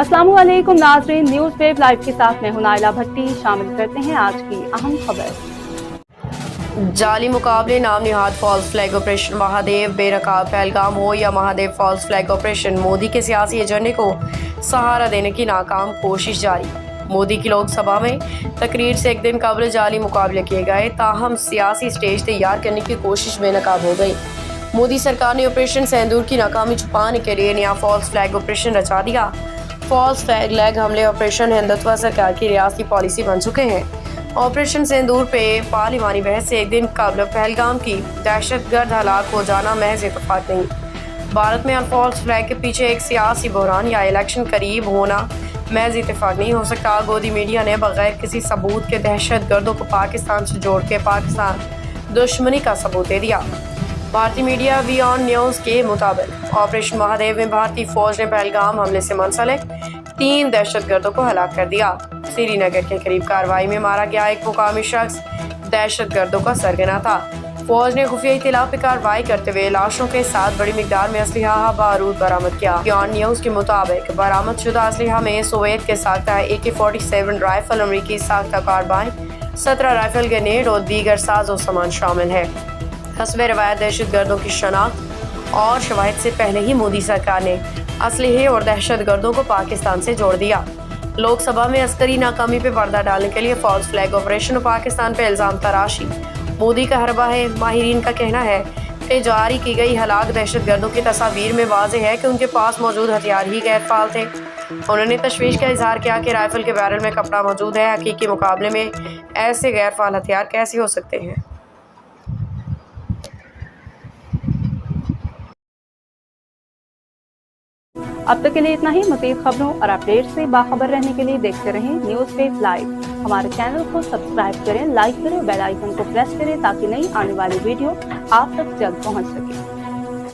अस्सलामुअलैकुम नाज़रीन, news wave live के साथ मैं हूं नाइला भट्टी। शामिल करते हैं आज की अहम खबर। जाली मुकाबले नाम निहाद फॉल्स फ्लैग ऑपरेशन महादेव बेनकाब पहलगाम हो या Mahadev false flag operation, Modi के सियासी एजेंडे को सहारा देने की नाकाम कोशिश जारी। मोदी की लोकसभा में तकरीर से एक दिन कबल जाली मुकाबले किए गए, ताहम सियासी स्टेज तैयार करने की कोशिश बेनकाब हो गई। मोदी सरकार ने ऑपरेशन सिंदूर की नाकामी छुपाने के लिए नया फॉल्स फ्लैग ऑपरेशन रचा दिया। फॉल्स फ्लैग हमले ऑपरेशन हिंदुत्व सरकार की रियासती पॉलिसी बन चुके हैं। ऑपरेशन सिंदूर पे पार्लिमानी बहस से एक दिन कबल पहलगाम की दहशतगर्द हलाक हो जाना महज इत्तेफाक नहीं, भारत में फॉल्स फ्लैग के पीछे एक सियासी बहरान या इलेक्शन करीब होना महज इत्तेफाक नहीं हो सकता। गोदी मीडिया ने बगैर किसी सबूत के दहशतगर्दों को पाकिस्तान से जोड़ के पाकिस्तान दुश्मनी का सबूत दे दिया। भारतीय मीडिया वी ऑन न्यूज़ के मुताबिक ऑपरेशन महादेव में भारतीय फौज ने पहलगाम हमले से मुंसलिक 3 दहशतगर्दों को हलाक कर दिया। श्रीनगर के करीब कार्रवाई में मारा गया एक मुकामी शख्स दहशतगर्दों का सरगना था। फौज ने खुफिया इत्तला पर कार्रवाई करते हुए लाशों के साथ बड़ी मिकदार में असलहा बारूद बरामद किया। वी ऑन न्यूज़ के मुताबिक बरामद शुदा असलहा में सोवियत के साख्ता AK-47 राइफल, अमरीकी साख्ता कारबाइन, 17 राइफल, ग्रेनेड और दीगर साजो सामान शामिल है। हस्ब रवायत दहशतगर्दों की शनाख्त और शवाहिद से पहले ही मोदी सरकार ने असलहे और दहशतगर्दों को पाकिस्तान से जोड़ दिया। लोकसभा में अस्करी नाकामी पे पर्दा डालने के लिए फॉल्स फ्लैग ऑपरेशन और पाकिस्तान पे इल्ज़ाम तराशी मोदी का हरबा है। माहिरीन का कहना है कि जारी की गई हलाक दहशतगर्दों की तस्वीर में वाज़ेह है कि उनके पास मौजूद हथियार ही गैर फाल थे। उन्होंने तशवीश का इजहार किया कि राइफल के बैरल में कपड़ा मौजूद है, हकीकी मुकाबले में ऐसे गैर फाल हथियार कैसे हो सकते हैं। अब तक के लिए इतना ही। मज़ीद खबरों और अपडेट से बाखबर रहने के लिए देखते रहें न्यूज़ वेव लाइव। हमारे चैनल को सब्सक्राइब करें, लाइक करें, बेल आइकन को प्रेस करें ताकि नई आने वाली वीडियो आप तक जल्द पहुंच सके।